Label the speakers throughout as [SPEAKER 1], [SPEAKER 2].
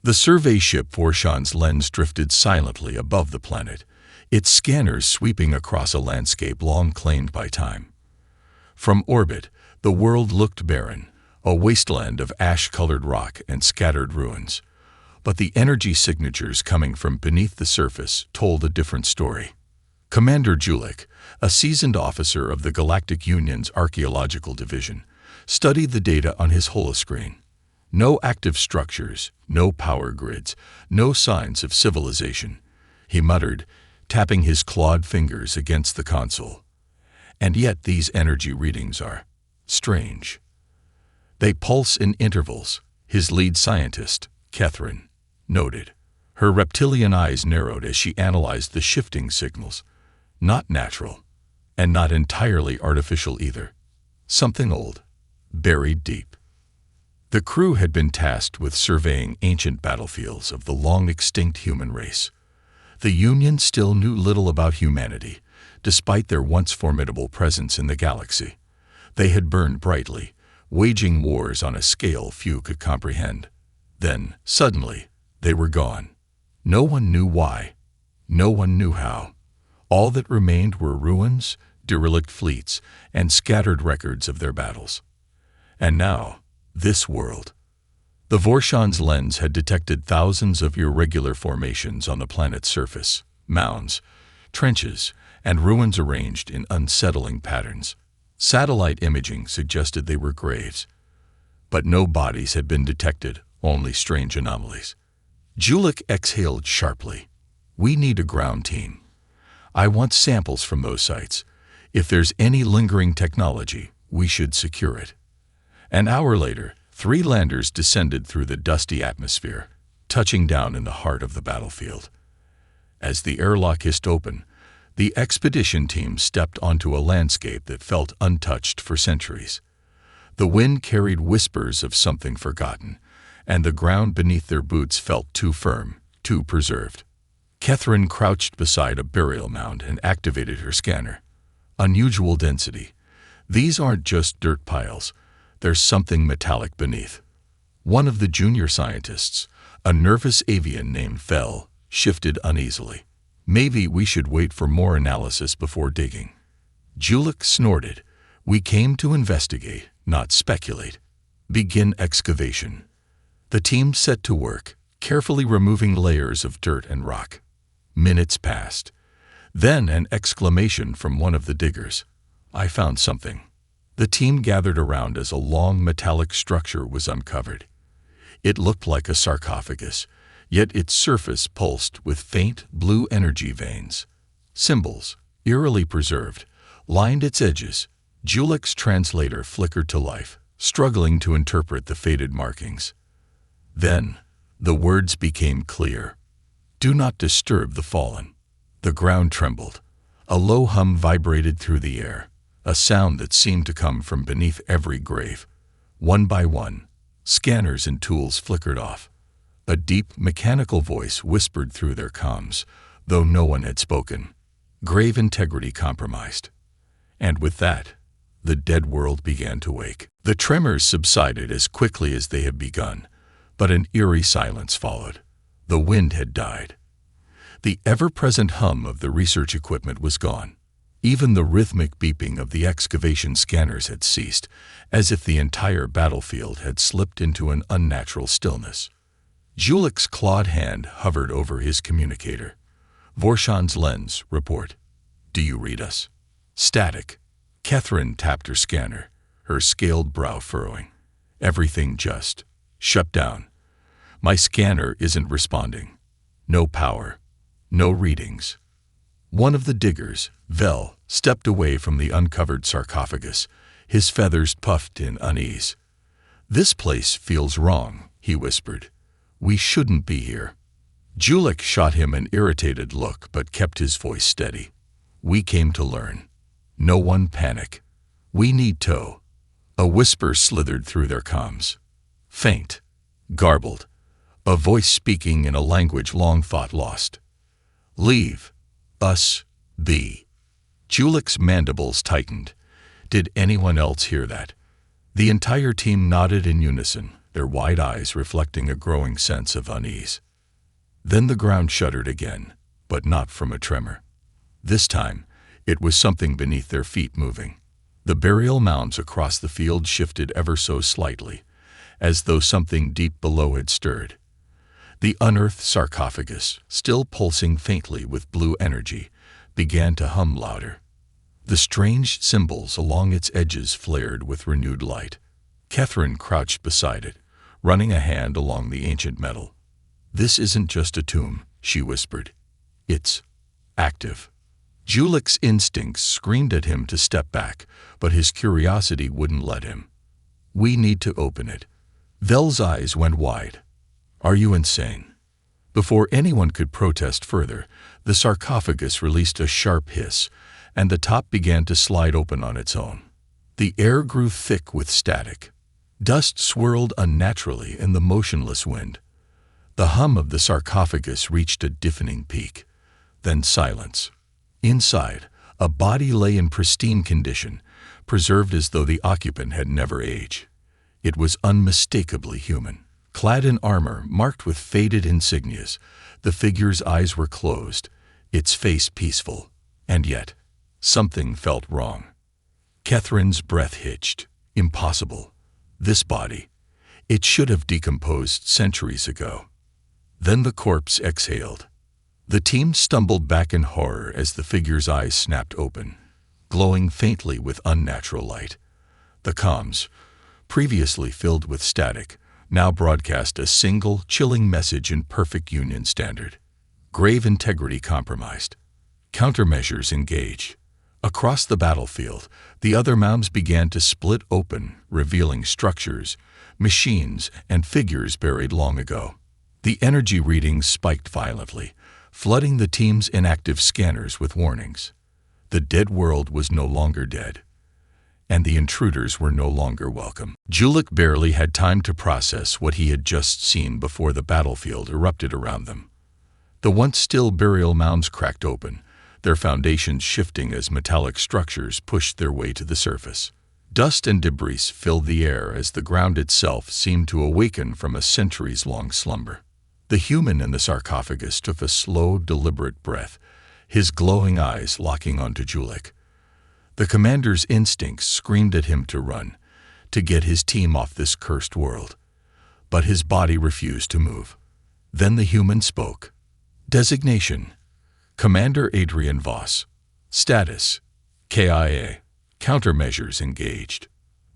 [SPEAKER 1] The survey ship Vorshan's lens drifted silently above the planet, its scanners sweeping across a landscape long claimed by time. From orbit, the world looked barren, a wasteland of ash-colored rock and scattered ruins. But the energy signatures coming from beneath the surface told a different story. Commander Julik, a seasoned officer of the Galactic Union's Archaeological Division, studied the data on his holoscreen. No active structures, no power grids, no signs of civilization. He muttered, tapping his clawed fingers against the console. And yet these energy readings are strange. They pulse in intervals, his lead scientist, Catherine, noted. Her reptilian eyes narrowed as she analyzed the shifting signals. Not natural, and not entirely artificial either. Something old, buried deep. The crew had been tasked with surveying ancient battlefields of the long-extinct human race. The Union still knew little about humanity, despite their once formidable presence in the galaxy. They had burned brightly, waging wars on a scale few could comprehend. Then, suddenly, they were gone. No one knew why. No one knew how. All that remained were ruins, derelict fleets, and scattered records of their battles. And now, this world. The Vorshan's lens had detected thousands of irregular formations on the planet's surface, mounds, trenches, and ruins arranged in unsettling patterns. Satellite imaging suggested they were graves. But no bodies had been detected, only strange anomalies. Julik exhaled sharply. We need a ground team. I want samples from those sites. If there's any lingering technology, we should secure it. An hour later, 3 landers descended through the dusty atmosphere, touching down in the heart of the battlefield. As the airlock hissed open, the expedition team stepped onto a landscape that felt untouched for centuries. The wind carried whispers of something forgotten, and the ground beneath their boots felt too firm, too preserved. Catherine crouched beside a burial mound and activated her scanner. Unusual density. These aren't just dirt piles. There's something metallic beneath. One of the junior scientists, a nervous avian named Fel, shifted uneasily. Maybe we should wait for more analysis before digging. Julik snorted. We came to investigate, not speculate. Begin excavation. The team set to work, carefully removing layers of dirt and rock. Minutes passed. Then an exclamation from one of the diggers. I found something. The team gathered around as a long metallic structure was uncovered. It looked like a sarcophagus, yet its surface pulsed with faint blue energy veins. Symbols, eerily preserved, lined its edges. Julik's translator flickered to life, struggling to interpret the faded markings. Then, the words became clear. Do not disturb the fallen. The ground trembled. A low hum vibrated through the air, a sound that seemed to come from beneath every grave. One by one, scanners and tools flickered off. A deep, mechanical voice whispered through their comms, though no one had spoken. Grave integrity compromised. And with that, the dead world began to wake. The tremors subsided as quickly as they had begun, but an eerie silence followed. The wind had died. The ever-present hum of the research equipment was gone. Even the rhythmic beeping of the excavation scanners had ceased, as if the entire battlefield had slipped into an unnatural stillness. Julik's clawed hand hovered over his communicator. Vorshan's lens, report. Do you read us? Static. Catherine tapped her scanner, her scaled brow furrowing. Everything just shut down. My scanner isn't responding. No power. No readings. One of the diggers, Vel, stepped away from the uncovered sarcophagus, his feathers puffed in unease. This place feels wrong, he whispered. We shouldn't be here. Julik shot him an irritated look but kept his voice steady. We came to learn. No one panic. We need tow. A whisper slithered through their comms. Faint. Garbled. A voice speaking in a language long thought lost. Leave. Us. Be. Julik's mandibles tightened. Did anyone else hear that? The entire team nodded in unison, their wide eyes reflecting a growing sense of unease. Then the ground shuddered again, but not from a tremor. This time, it was something beneath their feet moving. The burial mounds across the field shifted ever so slightly, as though something deep below had stirred. The unearthed sarcophagus, still pulsing faintly with blue energy, began to hum louder. The strange symbols along its edges flared with renewed light. Catherine crouched beside it, running a hand along the ancient metal. "This isn't just a tomb," she whispered. "It's active." Julik's instincts screamed at him to step back, but his curiosity wouldn't let him. "We need to open it." Vel's eyes went wide. "Are you insane?" Before anyone could protest further, the sarcophagus released a sharp hiss, and the top began to slide open on its own. The air grew thick with static. Dust swirled unnaturally in the motionless wind. The hum of the sarcophagus reached a deafening peak. Then silence. Inside, a body lay in pristine condition, preserved as though the occupant had never aged. It was unmistakably human. Clad in armor marked with faded insignias, the figure's eyes were closed, its face peaceful. And yet, something felt wrong. Catherine's breath hitched. Impossible. This body. It should have decomposed centuries ago. Then the corpse exhaled. The team stumbled back in horror as the figure's eyes snapped open, glowing faintly with unnatural light. The comms, previously filled with static, now broadcast a single, chilling message in perfect Union standard. Grave integrity compromised. Countermeasures engaged. Across the battlefield, the other mounds began to split open, revealing structures, machines, and figures buried long ago. The energy readings spiked violently, flooding the team's inactive scanners with warnings. The dead world was no longer dead, and the intruders were no longer welcome. Julik barely had time to process what he had just seen before the battlefield erupted around them. The once still burial mounds cracked open, their foundations shifting as metallic structures pushed their way to the surface. Dust and debris filled the air as the ground itself seemed to awaken from a centuries-long slumber. The human in the sarcophagus took a slow, deliberate breath, his glowing eyes locking onto Julik. The commander's instincts screamed at him to run, to get his team off this cursed world. But his body refused to move. Then the human spoke. Designation: Commander Adrian Voss. Status: KIA. Countermeasures engaged.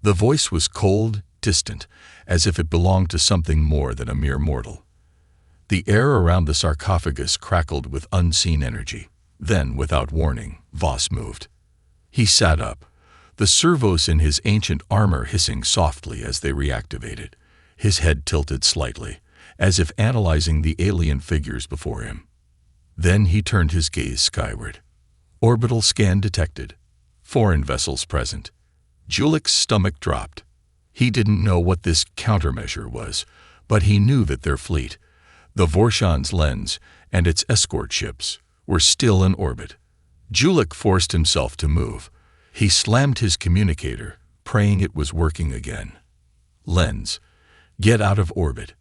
[SPEAKER 1] The voice was cold, distant, as if it belonged to something more than a mere mortal. The air around the sarcophagus crackled with unseen energy. Then, without warning, Voss moved. He sat up, the servos in his ancient armor hissing softly as they reactivated, his head tilted slightly, as if analyzing the alien figures before him. Then he turned his gaze skyward. Orbital scan detected. Foreign vessels present. Julik's stomach dropped. He didn't know what this countermeasure was, but he knew that their fleet, the Vorshan's lens and its escort ships, were still in orbit. Julik forced himself to move. He slammed his communicator, praying it was working again. Lens, get out of orbit.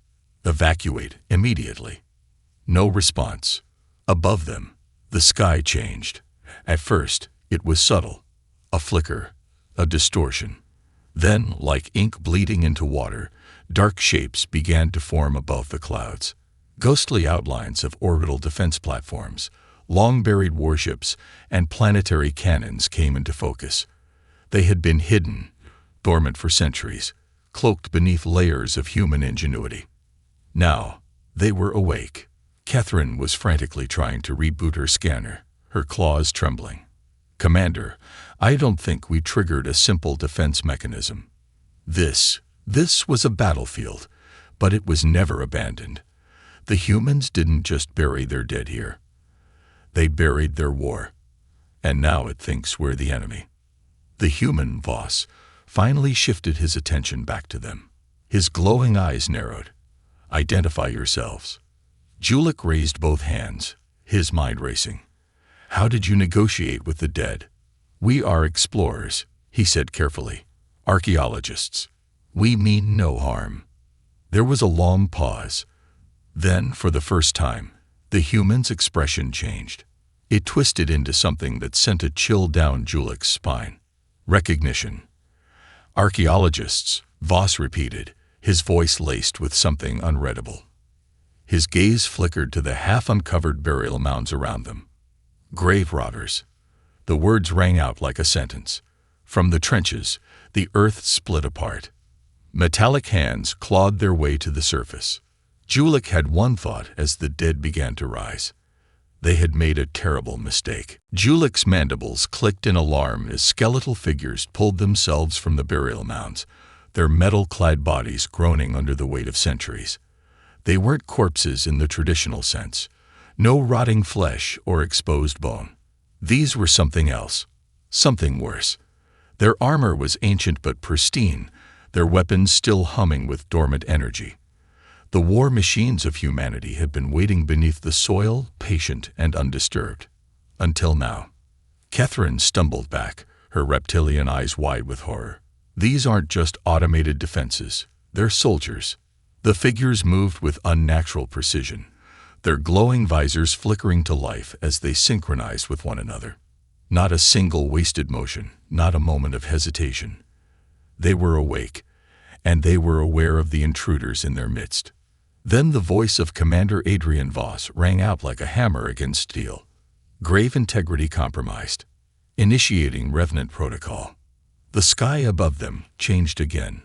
[SPEAKER 1] Evacuate immediately. No response. Above them, the sky changed. At first, it was subtle. A flicker, a distortion. Then, like ink bleeding into water, dark shapes began to form above the clouds. Ghostly outlines of orbital defense platforms, long-buried warships, and planetary cannons came into focus. They had been hidden, dormant for centuries, cloaked beneath layers of human ingenuity. Now, they were awake. Catherine was frantically trying to reboot her scanner, her claws trembling. "Commander, I don't think we triggered a simple defense mechanism. This was a battlefield, but it was never abandoned. The humans didn't just bury their dead here. They buried their war, and now it thinks we're the enemy." The human Voss finally shifted his attention back to them. His glowing eyes narrowed. "Identify yourselves." Julik raised both hands, his mind racing. "How did you negotiate with the dead?" "We are explorers," he said carefully. "Archaeologists. We mean no harm." There was a long pause. Then, for the first time, the human's expression changed. It twisted into something that sent a chill down Julik's spine. Recognition. Archaeologists, Voss repeated, his voice laced with something unreadable. His gaze flickered to the half-uncovered burial mounds around them. Grave robbers. The words rang out like a sentence. From the trenches, the earth split apart. Metallic hands clawed their way to the surface. Julik had one thought as the dead began to rise. They had made a terrible mistake. Julik's mandibles clicked in alarm as skeletal figures pulled themselves from the burial mounds, their metal-clad bodies groaning under the weight of centuries. They weren't corpses in the traditional sense. No rotting flesh or exposed bone. These were something else. Something worse. Their armor was ancient but pristine, their weapons still humming with dormant energy. The war machines of humanity had been waiting beneath the soil, patient and undisturbed. Until now. Catherine stumbled back, her reptilian eyes wide with horror. These aren't just automated defenses. They're soldiers. The figures moved with unnatural precision, their glowing visors flickering to life as they synchronized with one another. Not a single wasted motion, not a moment of hesitation. They were awake, and they were aware of the intruders in their midst. Then the voice of Commander Adrian Voss rang out like a hammer against steel. Grave integrity compromised. Initiating Revenant Protocol. The sky above them changed again.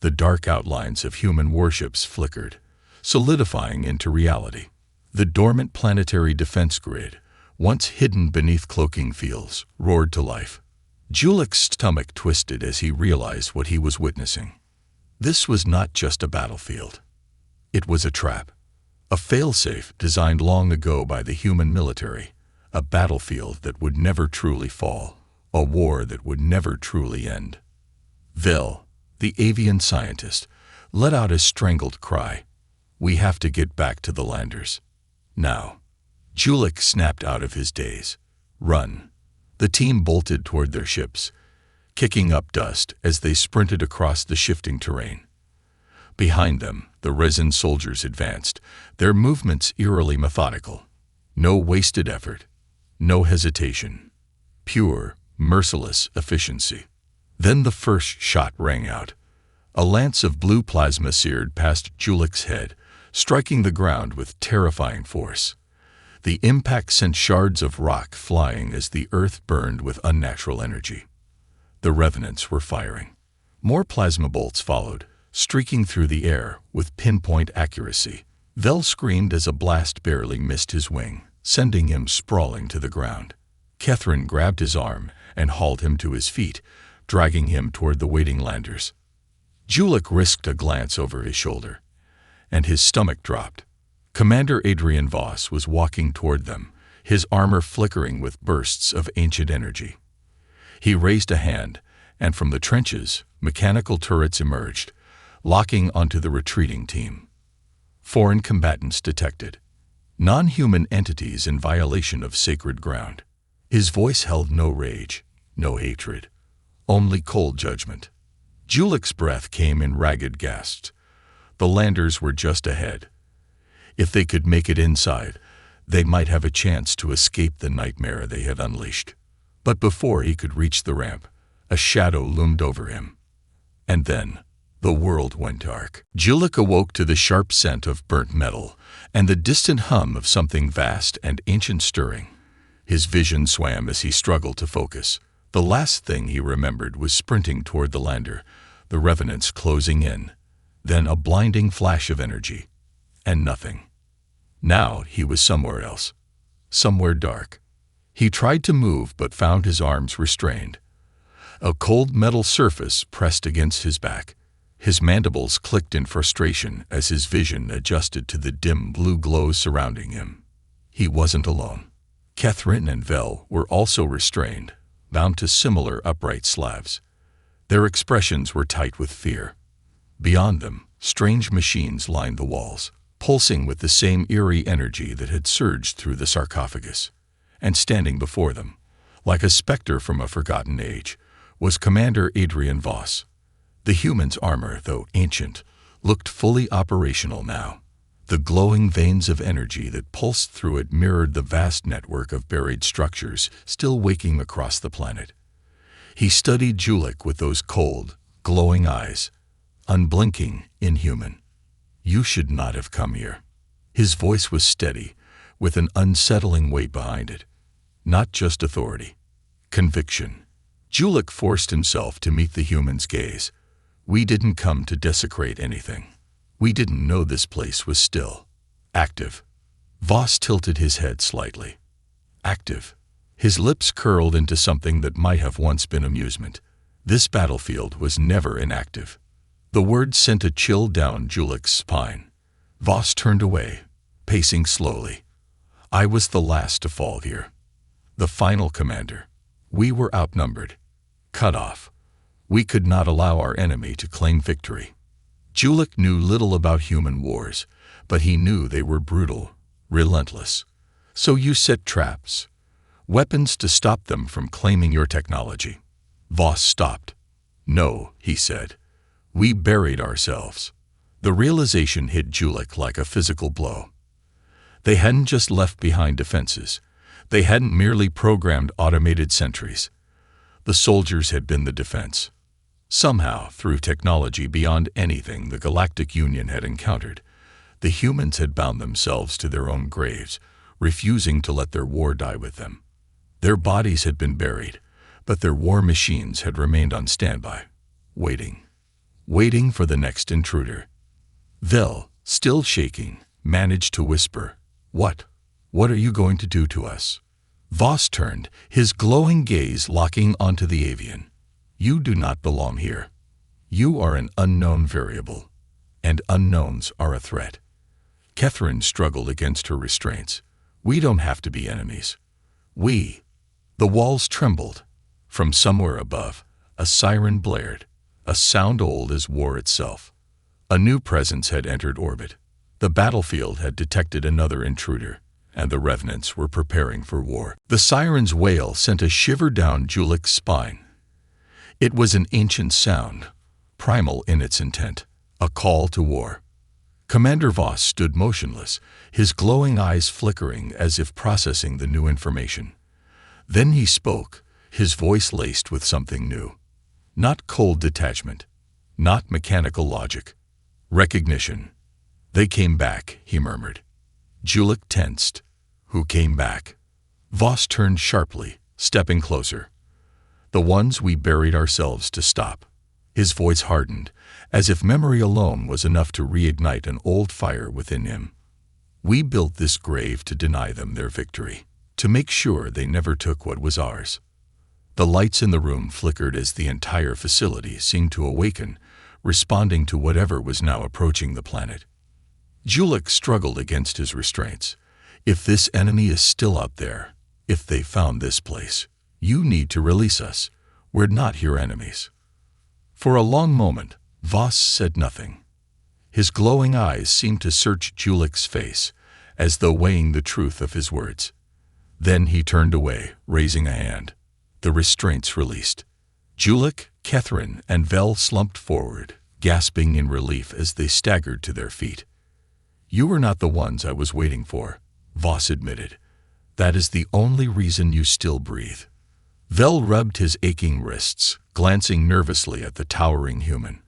[SPEAKER 1] The dark outlines of human warships flickered, solidifying into reality. The dormant planetary defense grid, once hidden beneath cloaking fields, roared to life. Julik's stomach twisted as he realized what he was witnessing. This was not just a battlefield. It was a trap. A failsafe designed long ago by the human military. A battlefield that would never truly fall. A war that would never truly end. Vel, the avian scientist, let out a strangled cry. We have to get back to the landers. Now. Julik snapped out of his daze. Run. The team bolted toward their ships, kicking up dust as they sprinted across the shifting terrain. Behind them, the resin soldiers advanced, their movements eerily methodical. No wasted effort. No hesitation. Pure, merciless efficiency. Then the first shot rang out. A lance of blue plasma seared past Julik's head, striking the ground with terrifying force. The impact sent shards of rock flying as the earth burned with unnatural energy. The revenants were firing. More plasma bolts followed, streaking through the air with pinpoint accuracy. Vel screamed as a blast barely missed his wing, sending him sprawling to the ground. Catherine grabbed his arm and hauled him to his feet, dragging him toward the waiting landers. Julik risked a glance over his shoulder, and his stomach dropped. Commander Adrian Voss was walking toward them, his armor flickering with bursts of ancient energy. He raised a hand, and from the trenches, mechanical turrets emerged, locking onto the retreating team. Foreign combatants detected. Non-human entities in violation of sacred ground. His voice held no rage, no hatred, only cold judgment. Julik's breath came in ragged gasps. The landers were just ahead. If they could make it inside, they might have a chance to escape the nightmare they had unleashed. But before he could reach the ramp, a shadow loomed over him. And then, the world went dark. Julik awoke to the sharp scent of burnt metal and the distant hum of something vast and ancient stirring. His vision swam as he struggled to focus. The last thing he remembered was sprinting toward the lander, the revenants closing in. Then a blinding flash of energy. And nothing. Now he was somewhere else. Somewhere dark. He tried to move but found his arms restrained. A cold metal surface pressed against his back. His mandibles clicked in frustration as his vision adjusted to the dim blue glow surrounding him. He wasn't alone. Catherine and Vel were also restrained, bound to similar upright slabs. Their expressions were tight with fear. Beyond them, strange machines lined the walls, pulsing with the same eerie energy that had surged through the sarcophagus. And standing before them, like a specter from a forgotten age, was Commander Adrian Voss. The human's armor, though ancient, looked fully operational now. The glowing veins of energy that pulsed through it mirrored the vast network of buried structures still waking across the planet. He studied Julik with those cold, glowing eyes, unblinking, inhuman. "You should not have come here." His voice was steady, with an unsettling weight behind it. Not just authority. Conviction. Julik forced himself to meet the human's gaze. "We didn't come to desecrate anything. We didn't know this place was still active." Voss tilted his head slightly. Active. His lips curled into something that might have once been amusement. This battlefield was never inactive. The word sent a chill down Julik's spine. Voss turned away, pacing slowly. "I was the last to fall here. The final commander. We were outnumbered. Cut off. We could not allow our enemy to claim victory." Julik knew little about human wars, but he knew they were brutal, relentless. "So you set traps. Weapons to stop them from claiming your technology." Voss stopped. "No," he said. "We buried ourselves." The realization hit Julik like a physical blow. They hadn't just left behind defenses. They hadn't merely programmed automated sentries. The soldiers had been the defense. Somehow, through technology beyond anything the Galactic Union had encountered, the humans had bound themselves to their own graves, refusing to let their war die with them. Their bodies had been buried, but their war machines had remained on standby, waiting for the next intruder. Vel, still shaking, managed to whisper, What are you going to do to us?" Voss turned, his glowing gaze locking onto the avian. "You do not belong here. You are an unknown variable, and unknowns are a threat." Catherine struggled against her restraints. "We don't have to be enemies. We." The walls trembled. From somewhere above, a siren blared, a sound old as war itself. A new presence had entered orbit. The battlefield had detected another intruder, and the revenants were preparing for war. The siren's wail sent a shiver down Julik's spine. It was an ancient sound, primal in its intent, a call to war. Commander Voss stood motionless, his glowing eyes flickering as if processing the new information. Then he spoke, his voice laced with something new. Not cold detachment, not mechanical logic. Recognition. "They came back," he murmured. Julik tensed. "Who came back?" Voss turned sharply, stepping closer. "The ones we buried ourselves to stop." His voice hardened, as if memory alone was enough to reignite an old fire within him. "We built this grave to deny them their victory, to make sure they never took what was ours." The lights in the room flickered as the entire facility seemed to awaken, responding to whatever was now approaching the planet. Julik struggled against his restraints. "If this enemy is still out there, if they found this place, you need to release us. We're not your enemies." For a long moment, Voss said nothing. His glowing eyes seemed to search Julik's face, as though weighing the truth of his words. Then he turned away, raising a hand. The restraints released. Julik, Catherine, and Vel slumped forward, gasping in relief as they staggered to their feet. "You were not the ones I was waiting for," Voss admitted. "That is the only reason you still breathe." Vel rubbed his aching wrists, glancing nervously at the towering human.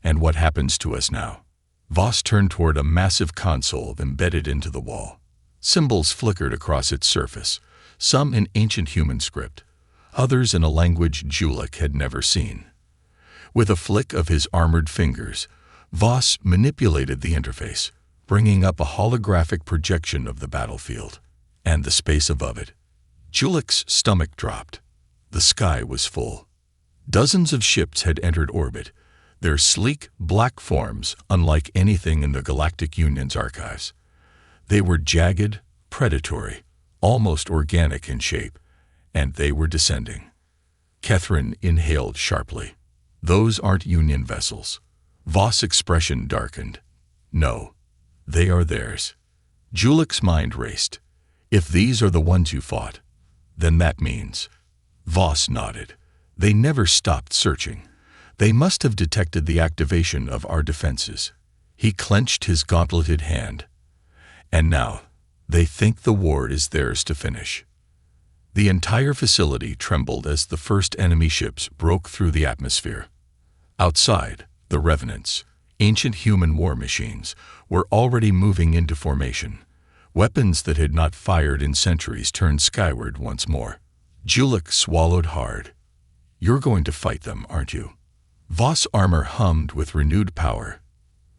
[SPEAKER 1] "And what happens to us now?" Voss turned toward a massive console embedded into the wall. Symbols flickered across its surface, some in ancient human script, others in a language Julik had never seen. With a flick of his armored fingers, Voss manipulated the interface, bringing up a holographic projection of the battlefield and the space above it. Julik's stomach dropped. The sky was full. Dozens of ships had entered orbit, their sleek, black forms unlike anything in the Galactic Union's archives. They were jagged, predatory, almost organic in shape, and they were descending. Catherine inhaled sharply. "Those aren't Union vessels." Voss' expression darkened. "No, they are theirs." Julik's mind raced. "If these are the ones you fought, then that means..." Voss nodded. "They never stopped searching. They must have detected the activation of our defenses. He clenched his gauntleted hand. And now, they think the war is theirs to finish. The entire facility trembled as the first enemy ships broke through the atmosphere. Outside, the revenants, ancient human war machines, were already moving into formation. Weapons that had not fired in centuries turned skyward once more. Julek swallowed hard. "You're going to fight them, aren't you?" Voss' armor hummed with renewed power.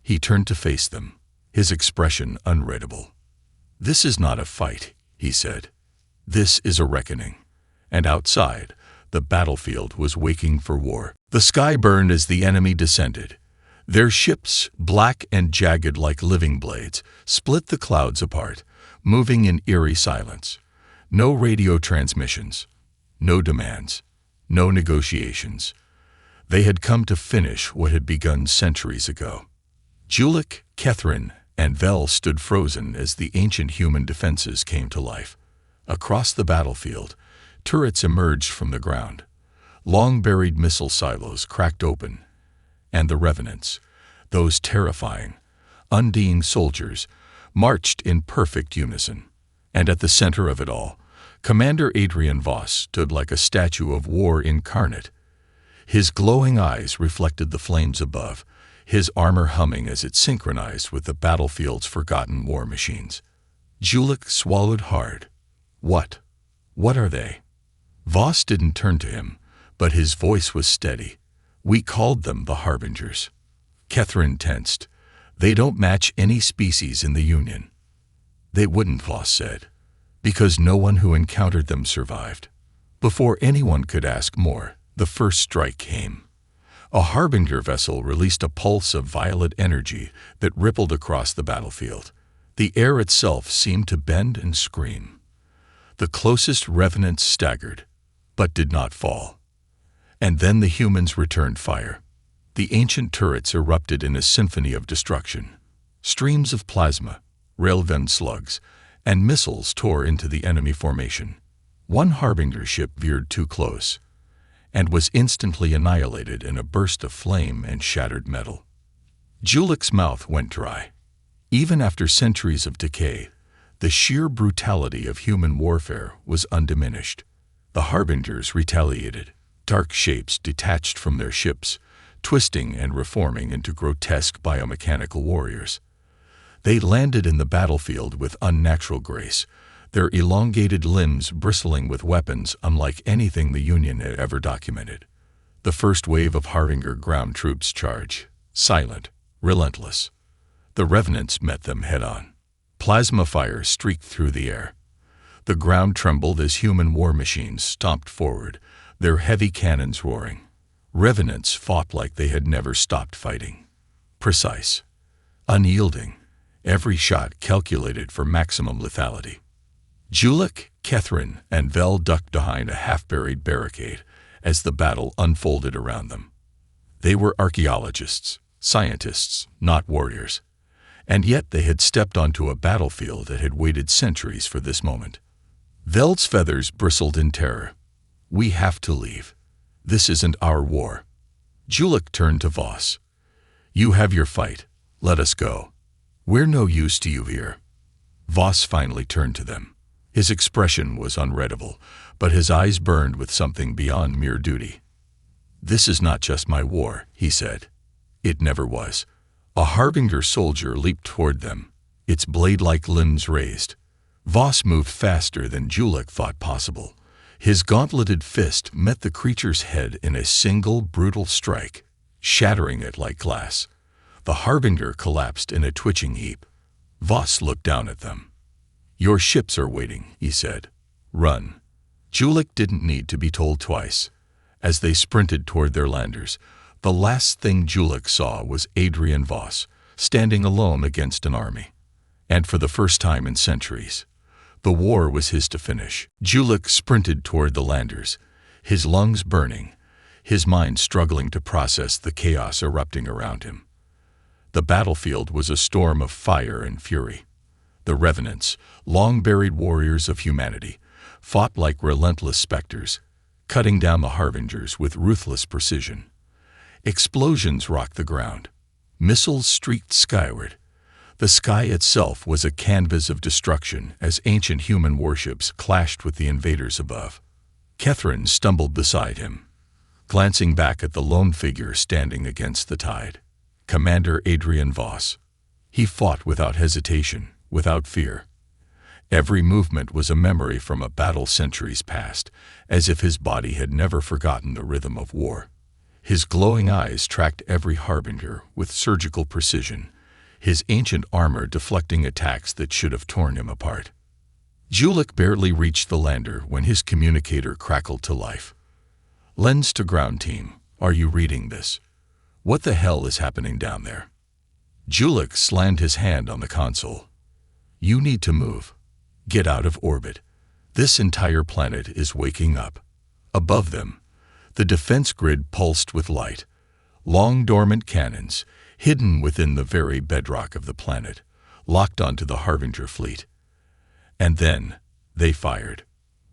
[SPEAKER 1] He turned to face them, his expression unreadable. "This is not a fight," he said. "This is a reckoning." And outside, the battlefield was waking for war. The sky burned as the enemy descended. Their ships, black and jagged like living blades, split the clouds apart, moving in eerie silence. No radio transmissions, no demands, no negotiations. They had come to finish what had begun centuries ago. Julek, Kethrin, and Vel stood frozen as the ancient human defenses came to life. Across the battlefield, turrets emerged from the ground. Long-buried missile silos cracked open, and the revenants, those terrifying, undying soldiers, marched in perfect unison. And at the center of it all, Commander Adrian Voss stood like a statue of war incarnate. His glowing eyes reflected the flames above, his armor humming as it synchronized with the battlefield's forgotten war machines. Julek swallowed hard. What are they?" Voss didn't turn to him, but his voice was steady. "We called them the Harbingers." Kethrin tensed. "They don't match any species in the Union." "They wouldn't," Voss said, "because no one who encountered them survived." Before anyone could ask more, the first strike came. A Harbinger vessel released a pulse of violet energy that rippled across the battlefield. The air itself seemed to bend and scream. The closest revenants staggered, but did not fall. And then the humans returned fire. The ancient turrets erupted in a symphony of destruction. Streams of plasma, railgun slugs, and missiles tore into the enemy formation. One Harbinger ship veered too close, and was instantly annihilated in a burst of flame and shattered metal. Julek's mouth went dry. Even after centuries of decay, the sheer brutality of human warfare was undiminished. The Harbingers retaliated. Dark shapes detached from their ships, twisting and reforming into grotesque biomechanical warriors. They landed in the battlefield with unnatural grace, their elongated limbs bristling with weapons unlike anything the Union had ever documented. The first wave of Harbinger ground troops charged, silent, relentless. The revenants met them head-on. Plasma fire streaked through the air. The ground trembled as human war machines stomped forward, their heavy cannons roaring. Revenants fought like they had never stopped fighting. Precise, unyielding, every shot calculated for maximum lethality. Julek, Kethrin, and Vel ducked behind a half-buried barricade as the battle unfolded around them. They were archaeologists, scientists, not warriors. And yet they had stepped onto a battlefield that had waited centuries for this moment. Vel's feathers bristled in terror. "We have to leave. This isn't our war." Julek turned to Voss. "You have your fight. Let us go. We're no use to you here." Voss finally turned to them. His expression was unreadable, but his eyes burned with something beyond mere duty. "This is not just my war," he said. "It never was." A Harbinger soldier leaped toward them, its blade-like limbs raised. Voss moved faster than Julek thought possible. His gauntleted fist met the creature's head in a single brutal strike, shattering it like glass. The Harbinger collapsed in a twitching heap. Voss looked down at them. "Your ships are waiting," he said. "Run." Julek didn't need to be told twice. As they sprinted toward their landers, the last thing Julek saw was Adrian Voss, standing alone against an army. And for the first time in centuries, the war was his to finish. Julek sprinted toward the landers, his lungs burning, his mind struggling to process the chaos erupting around him. The battlefield was a storm of fire and fury. The revenants, long-buried warriors of humanity, fought like relentless specters, cutting down the Harbingers with ruthless precision. Explosions rocked the ground. Missiles streaked skyward. The sky itself was a canvas of destruction as ancient human warships clashed with the invaders above. Catherine stumbled beside him, glancing back at the lone figure standing against the tide. Commander Adrian Voss. He fought without hesitation, without fear. Every movement was a memory from a battle centuries past, as if his body had never forgotten the rhythm of war. His glowing eyes tracked every harbinger with surgical precision, his ancient armor deflecting attacks that should have torn him apart. Julik barely reached the lander when his communicator crackled to life. "Lens to ground team, are you reading this? What the hell is happening down there?" Julik slammed his hand on the console. "You need to move. Get out of orbit. This entire planet is waking up." Above them, the defense grid pulsed with light. Long dormant cannons, hidden within the very bedrock of the planet, locked onto the Harbinger fleet. And then they fired.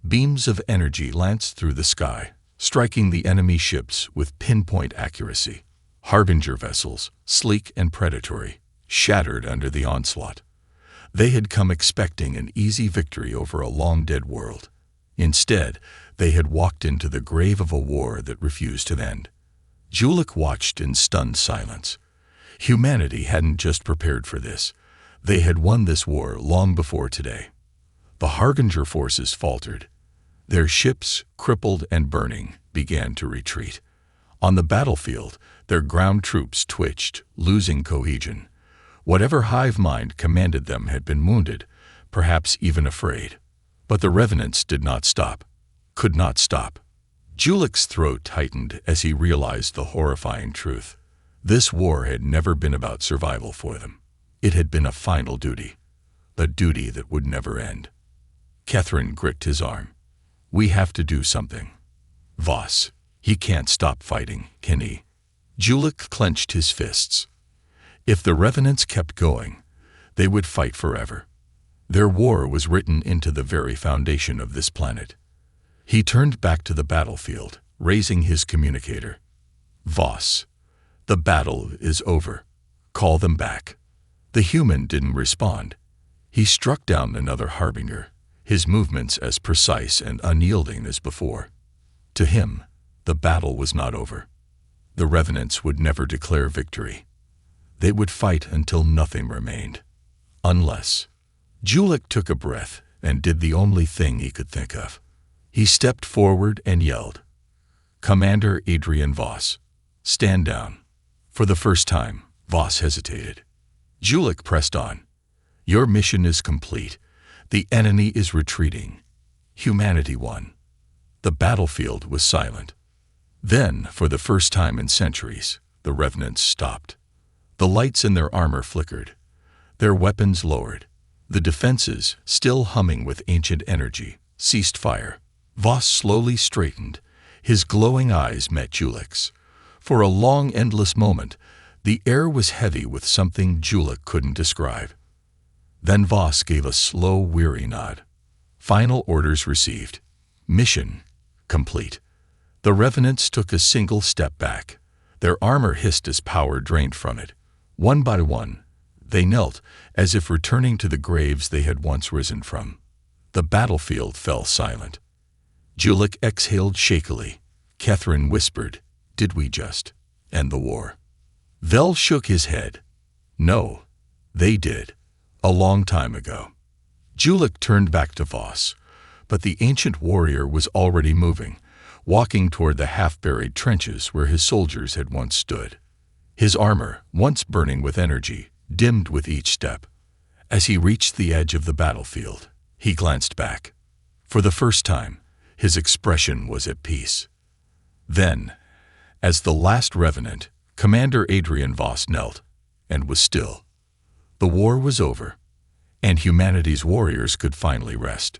[SPEAKER 1] Beams of energy lanced through the sky, striking the enemy ships with pinpoint accuracy. Harbinger vessels, sleek and predatory, shattered under the onslaught. They had come expecting an easy victory over a long-dead world. Instead, they had walked into the grave of a war that refused to end. Julik watched in stunned silence. Humanity hadn't just prepared for this. They had won this war long before today. The Harbinger forces faltered. Their ships, crippled and burning, began to retreat. On the battlefield, their ground troops twitched, losing cohesion. Whatever hive mind commanded them had been wounded, perhaps even afraid. But the revenants did not stop, could not stop. Julik's throat tightened as he realized the horrifying truth. This war had never been about survival for them. It had been a final duty, a duty that would never end. Catherine gripped his arm. "We have to do something. Voss, he can't stop fighting, can he?" Julik clenched his fists. If the revenants kept going, they would fight forever. Their war was written into the very foundation of this planet. He turned back to the battlefield, raising his communicator. "Voss, the battle is over. Call them back." The human didn't respond. He struck down another harbinger, his movements as precise and unyielding as before. To him, the battle was not over. The revenants would never declare victory. They would fight until nothing remained. Unless... Julik took a breath and did the only thing he could think of. He stepped forward and yelled, "Commander Adrian Voss, stand down." For the first time, Voss hesitated. Julik pressed on. "Your mission is complete. The enemy is retreating. Humanity won." The battlefield was silent. Then, for the first time in centuries, the revenants stopped. The lights in their armor flickered. Their weapons lowered. The defenses, still humming with ancient energy, ceased fire. Voss slowly straightened. His glowing eyes met Julik's. For a long, endless moment, the air was heavy with something Julik couldn't describe. Then Voss gave a slow, weary nod. Final orders received. Mission complete. The revenants took a single step back. Their armor hissed as power drained from it. One by one, they knelt, as if returning to the graves they had once risen from. The battlefield fell silent. Julik exhaled shakily. Catherine whispered, "Did we just end the war?" Vel shook his head. "No, they did. A long time ago." Julik turned back to Voss, but the ancient warrior was already moving, walking toward the half-buried trenches where his soldiers had once stood. His armor, once burning with energy, dimmed with each step. As he reached the edge of the battlefield, he glanced back. For the first time, his expression was at peace. Then, as the last revenant, Commander Adrian Voss knelt and was still. The war was over, and humanity's warriors could finally rest.